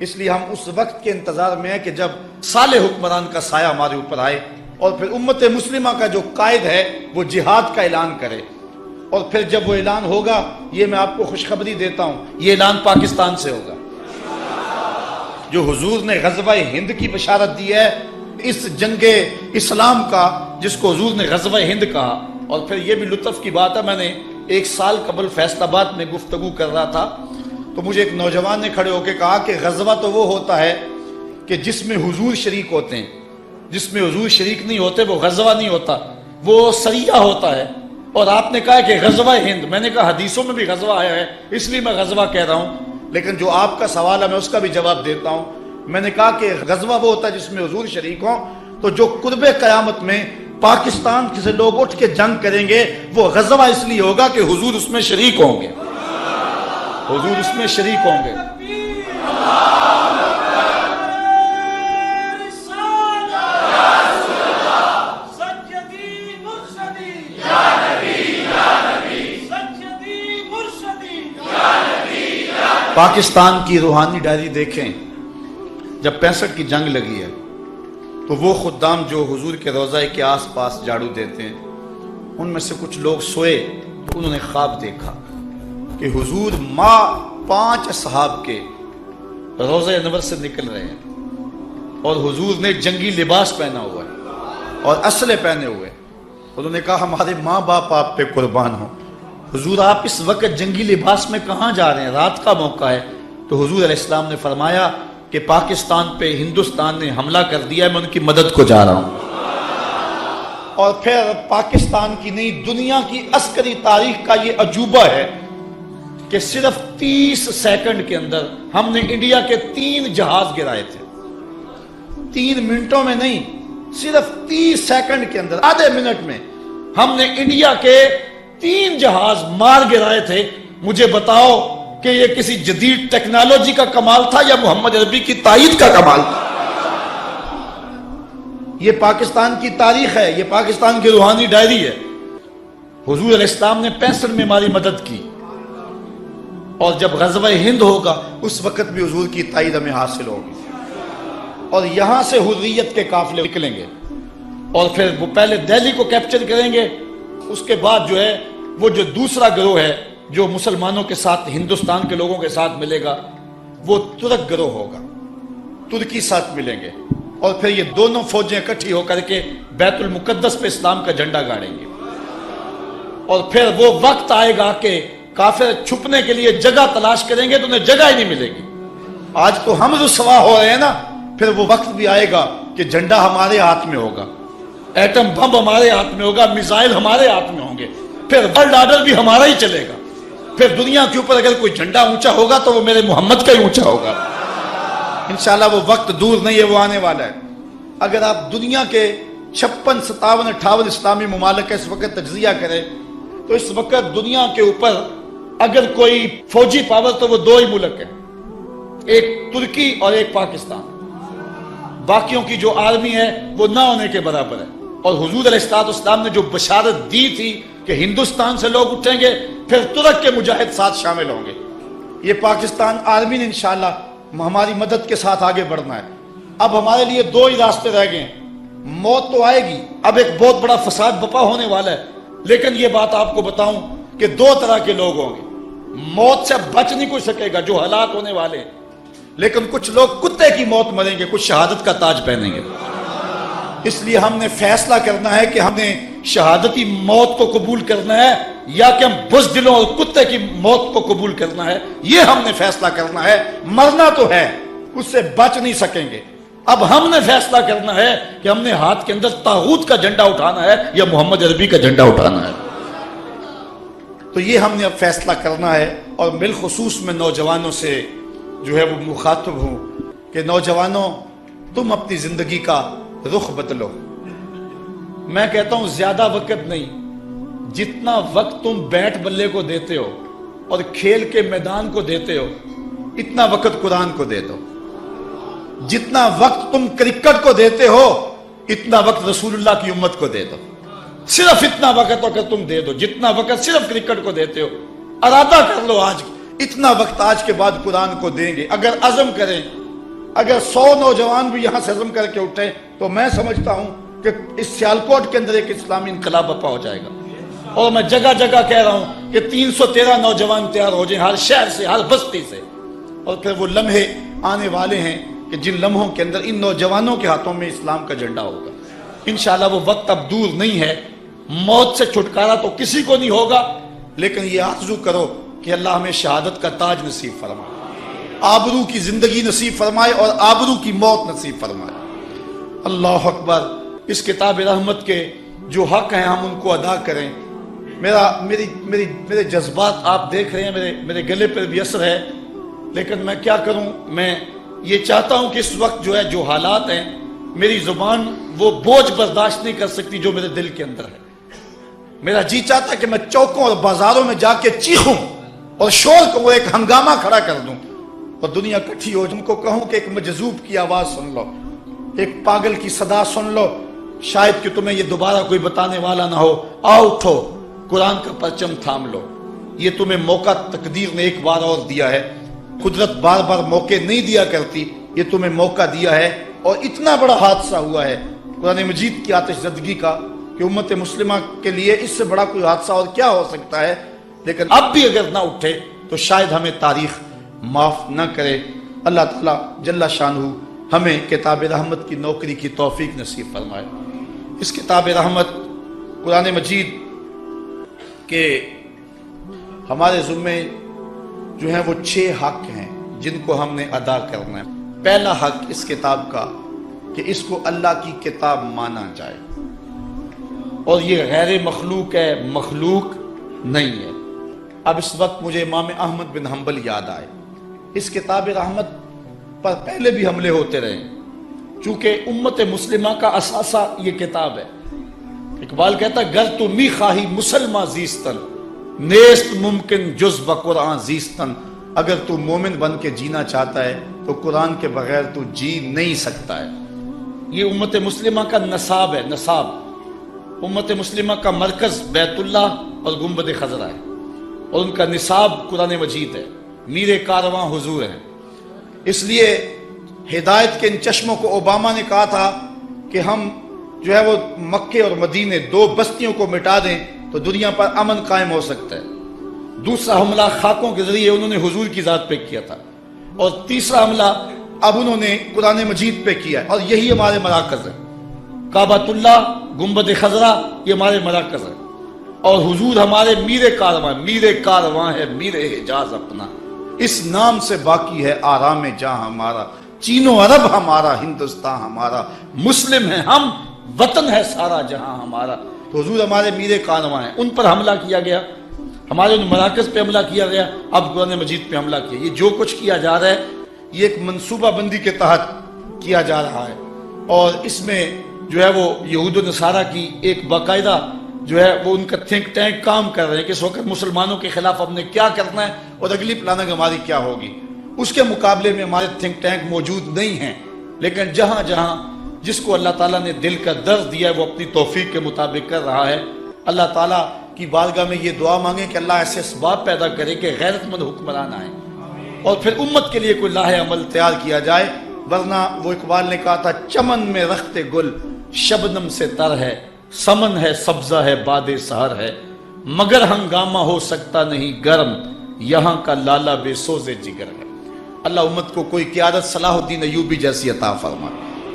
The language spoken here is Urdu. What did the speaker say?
اس لیے ہم اس وقت کے انتظار میں ہیں کہ جب صالح حکمران کا سایہ ہمارے اوپر آئے اور پھر امت مسلمہ کا جو قائد ہے وہ جہاد کا اعلان کرے، اور پھر جب وہ اعلان ہوگا، یہ میں آپ کو خوشخبری دیتا ہوں، یہ اعلان پاکستان سے ہوگا۔ جو حضور نے غزوہ ہند کی بشارت دی ہے، اس جنگ اسلام کا جس کو حضور نے غزوہ ہند کہا، اور پھر یہ بھی لطف کی بات ہے، میں نے 1 سال قبل فیصل آباد میں گفتگو کر رہا تھا تو مجھے ایک نوجوان نے کھڑے ہو کے کہا کہ غزوہ تو وہ ہوتا ہے کہ جس میں حضور شریک ہوتے ہیں، جس میں حضور شریک نہیں ہوتے وہ غزوہ نہیں ہوتا، وہ سریہ ہوتا ہے۔ اور آپ نے کہا کہ غزوہ ہند، میں نے کہا حدیثوں میں بھی غزوہ آیا ہے اس لیے میں غزوہ کہہ رہا ہوں، لیکن جو آپ کا سوال ہے میں اس کا بھی جواب دیتا ہوں۔ میں نے کہا کہ غزوہ وہ ہوتا ہے جس میں حضور شریک ہوں، تو جو قرب قیامت میں پاکستان سے لوگ اٹھ کے جنگ کریں گے وہ غزوہ اس لیے ہوگا کہ حضور اس میں شریک ہوں گے، حضور اس میں شریک ہوں گے۔ پاکستان کی روحانی ڈائری دیکھیں، جب 65 کی جنگ لگی ہے تو وہ خدام جو حضور کے روضہ کے آس پاس جھاڑو دیتے ہیں، ان میں سے کچھ لوگ سوئے تو انہوں نے خواب دیکھا کہ حضور 5 اصحاب کے روضہ انور سے نکل رہے ہیں اور حضور نے جنگی لباس پہنا ہوا ہے اور اسلحے پہنے ہوئے۔ انہوں نے کہا ہمارے ماں باپ آپ پہ قربان ہوں، حضور آپ اس وقت جنگی لباس میں کہاں جا رہے ہیں؟ رات کا موقع ہے۔ تو حضور علیہ السلام نے فرمایا کہ پاکستان پہ ہندوستان نے حملہ کر دیا ہے، میں ان کی مدد کو جا رہا ہوں۔ اور پھر پاکستان کی نہیں، دنیا کی عسکری تاریخ کا یہ عجوبہ ہے کہ صرف 30 سیکنڈ کے اندر ہم نے انڈیا کے 3 جہاز گرائے تھے، 3 منٹوں میں نہیں، صرف 30 سیکنڈ کے اندر، آدھے منٹ میں ہم نے انڈیا کے 3 جہاز مار گرائے تھے۔ مجھے بتاؤ کہ یہ کسی جدید ٹیکنالوجی کا کمال تھا یا محمد عربی کی تائید کا کمال تھا؟ یہ پاکستان کی تاریخ ہے، یہ پاکستان کی روحانی ڈائری ہے۔ حضور علیہ السلام نے 65 میں ہماری مدد کی، اور جب غزوہ ہند ہوگا اس وقت بھی حضور کی تائید ہمیں حاصل ہوگی، اور یہاں سے حریت کے قافلے نکلیں گے، اور پھر وہ پہلے دہلی کو کیپچر کریں گے، اس کے بعد جو ہے وہ جو دوسرا گروہ ہے جو مسلمانوں کے ساتھ، ہندوستان کے لوگوں کے ساتھ ملے گا، وہ ترک گروہ ہوگا، ترکی ساتھ ملیں گے، اور پھر یہ دونوں فوجیں اکٹھی ہو کر کے بیت المقدس پہ اسلام کا جھنڈا گاڑیں گے۔ اور پھر وہ وقت آئے گا کہ کافر چھپنے کے لیے جگہ تلاش کریں گے تو انہیں جگہ ہی نہیں ملے گی۔ آج تو ہم رسوا ہو رہے ہیں نا، پھر وہ وقت بھی آئے گا کہ جھنڈا ہمارے ہاتھ میں ہوگا، ایٹم بم ہمارے ہاتھ میں ہوگا، میزائل ہمارے ہاتھ میں ہوں گے، پھر ورلڈ آرڈر بھی ہمارا ہی چلے گا۔ پھر دنیا کے اوپر اگر کوئی جھنڈا اونچا ہوگا تو وہ میرے محمد کا ہی اونچا ہوگا۔ انشاءاللہ وہ وقت دور نہیں ہے، وہ آنے والا ہے۔ اگر آپ دنیا کے 56 57 58 اسلامی ممالک کا اس وقت تجزیہ کریں تو اس وقت دنیا کے اوپر اگر کوئی فوجی پاور تو وہ 2 ہی ملک ہیں، ایک ترکی اور ایک پاکستان۔ باقیوں کی جو آرمی ہے وہ نہ ہونے کے برابر ہے۔ اور حضور علیہ السلام نے جو بشارت دی تھی کہ ہندوستان سے لوگ اٹھیں گے، پھر ترک کے مجاہد ساتھ شامل ہوں گے۔ یہ پاکستان آرمی نے انشاءاللہ ہماری مدد کے ساتھ آگے بڑھنا ہے۔ اب ہمارے لیے 2 ہی راستے رہ گئے ہیں۔ موت تو آئے گی، اب ایک بہت بڑا فساد بپا ہونے والا ہے، لیکن یہ بات آپ کو بتاؤں کہ 2 طرح کے لوگ ہوں گے۔ موت سے بچ نہیں کوئی سکے گا، جو حالات ہونے والے ہیں، لیکن کچھ لوگ کتے کی موت مریں گے، کچھ شہادت کا تاج پہنیں گے۔ اس لیے ہم نے فیصلہ کرنا ہے کہ ہم نے شہادتی موت کو قبول کرنا ہے یا کہ ہم بزدلوں اور کتے کی موت کو قبول کرنا ہے، یہ ہم نے فیصلہ کرنا ہے۔ مرنا تو ہے، اس سے بچ نہیں سکیں گے۔ اب ہم نے فیصلہ کرنا ہے کہ ہم نے ہاتھ کے اندر طاغوت کا جھنڈا اٹھانا ہے یا محمد عربی کا جھنڈا اٹھانا ہے۔ تو یہ ہم نے اب فیصلہ کرنا ہے، اور بالخصوص میں نوجوانوں سے جو ہے وہ مخاطب ہوں کہ نوجوانوں، تم اپنی زندگی کا رخ بدلو۔ میں کہتا ہوں زیادہ وقت نہیں، جتنا وقت تم بیٹ بلے کو دیتے ہو اور کھیل کے میدان کو دیتے ہو، اتنا وقت قرآن کو دے دو۔ جتنا وقت تم کرکٹ کو دیتے ہو، اتنا وقت رسول اللہ کی امت کو دے دو۔ صرف اتنا وقت اگر تم دے دو، جتنا وقت صرف کرکٹ کو دیتے ہو، ارادہ کر لو آج اتنا وقت آج کے بعد قرآن کو دیں گے۔ اگر عزم کریں اگر 100 نوجوان بھی یہاں سے عزم کر کے اٹھے تو میں سمجھتا ہوں کہ اس سیالکوٹ کے اندر ایک اسلامی انقلاب برپا ہو جائے گا. اور میں جگہ جگہ کہہ رہا ہوں کہ 313 نوجوان تیار ہو جائیں ہر شہر سے، ہر بستی سے. اور پھر وہ لمحے آنے والے ہیں کہ جن لمحوں کے اندر ان نوجوانوں کے ہاتھوں میں اسلام کا جھنڈا ہوگا. انشاءاللہ وہ وقت اب دور نہیں ہے. موت سے چھٹکارا تو کسی کو نہیں ہوگا، لیکن یہ آرزو کرو کہ اللہ ہمیں شہادت کا تاج نصیب فرمائے، آبرو کی زندگی نصیب فرمائے اور آبرو کی موت نصیب فرمائے. اللہ اکبر. اس کتاب رحمت کے جو حق ہیں ہم ان کو ادا کریں. میرے جذبات آپ دیکھ رہے ہیں، میرے گلے پر بھی اثر ہے، لیکن میں کیا کروں. میں یہ چاہتا ہوں کہ اس وقت جو ہے جو حالات ہیں میری زبان وہ بوجھ برداشت نہیں کر سکتی جو میرے دل کے اندر ہے. میرا جی چاہتا ہے کہ میں چوکوں اور بازاروں میں جا کے چیخوں اور شور کو ایک ہنگامہ کھڑا کر دوں اور دنیا کٹھی ہو. جن کو کہوں کہ ایک مجذوب کی آواز سن لو، ایک پاگل کی صدا سن لو، شاید کہ تمہیں یہ دوبارہ کوئی بتانے والا نہ ہو. آؤ اٹھو، قرآن کا پرچم تھام لو. یہ تمہیں موقع تقدیر نے ایک بار اور دیا ہے. قدرت بار بار موقع نہیں دیا کرتی، یہ تمہیں موقع دیا ہے. اور اتنا بڑا حادثہ ہوا ہے قرآن مجید کی آتش زدگی کا کہ امت مسلمہ کے لیے اس سے بڑا کوئی حادثہ اور کیا ہو سکتا ہے. لیکن اب بھی اگر نہ اٹھے تو شاید ہمیں تاریخ معاف نہ کرے. اللہ تعالیٰ جل شانہ ہمیں کتاب رحمت کی نوکری کی توفیق نصیب فرمائے. اس کتاب رحمت قرآن مجید کے ہمارے ذمے جو ہیں وہ 6 حق ہیں جن کو ہم نے ادا کرنا ہے. پہلا حق اس کتاب کا کہ اس کو اللہ کی کتاب مانا جائے، اور یہ غیر مخلوق ہے، مخلوق نہیں ہے. اب اس وقت مجھے امام احمد بن حنبل یاد آئے. اس کتاب رحمت پر پہلے بھی حملے ہوتے رہے چونکہ امت مسلمہ کا اثاثہ یہ کتاب ہے. اقبال کہتا ہے گر تو می خواہی مسلمہ زیستن، نیست ممکن جز بقرآن زیستن. اگر تو مومن بن کے جینا چاہتا ہے تو قرآن کے بغیر تو جی نہیں سکتا ہے. یہ امت مسلمہ کا نصاب ہے. نصاب امت مسلمہ کا مرکز بیت اللہ اور گنبد خضرا ہے، اور ان کا نصاب قرآن مجید ہے. میر کارواں حضور ہیں. اس لیے ہدایت کے ان چشموں کو اوباما نے کہا تھا کہ ہم جو ہے وہ مکے اور مدینے 2 بستیوں کو مٹا دیں تو دنیا پر امن قائم ہو سکتا ہے. دوسرا حملہ خاکوں کے ذریعے انہوں نے حضور کی ذات پہ کیا تھا، اور تیسرا حملہ اب انہوں نے قرآن مجید پہ کیا ہے. اور یہی ہمارے مراکز ہیں. کعبۃ اللہ، گنبد خضرا، یہ ہمارے مراکز ہیں. اور حضور ہمارے میر کارواں ہے، میر حجاز اپنا. اس نام سے باقی ہے آرام جہاں ہمارا. چین و عرب ہمارا، ہندوستان ہمارا. مسلم ہیں ہم، وطن ہے سارا جہاں ہمارا. تو حضور ہمارے میر کارواں ہیں. ان پر حملہ کیا گیا، ہمارے ان مراکز پہ حملہ کیا گیا. اب قرآن مجید پہ حملہ کیا. یہ جو کچھ کیا جا رہا ہے یہ ایک منصوبہ بندی کے تحت کیا جا رہا ہے، اور اس میں جو ہے وہ یہود و نصارہ کی ایک باقاعدہ جو ہے وہ ان کا تھنک ٹینک کام کر رہے ہیں کہ اس وقت مسلمانوں کے خلاف ہم نے کیا کرنا ہے اور اگلی پلاننگ ہماری کیا ہوگی. اس کے مقابلے میں ہمارے تھنک ٹینک موجود نہیں ہیں. لیکن جہاں جہاں جس کو اللہ تعالیٰ نے دل کا درد دیا ہے وہ اپنی توفیق کے مطابق کر رہا ہے. اللہ تعالیٰ کی بارگاہ میں یہ دعا مانگیں کہ اللہ ایسے اسباب پیدا کرے کہ غیرت مند حکمران آئیں اور پھر امت کے لیے کوئی لاہ عمل تیار کیا جائے. ورنہ وہ اقبال نے کہا تھا چمن میں رخت گل شبنم سے تر ہے، سمن ہے سبزہ ہے باد سحر ہے، مگر ہنگامہ ہو سکتا نہیں گرم، یہاں کا لالا بے سوز جگر ہے. اللہ امت کو کوئی قیادت صلاح الدین ایوبی جیسی عطا فرمائے.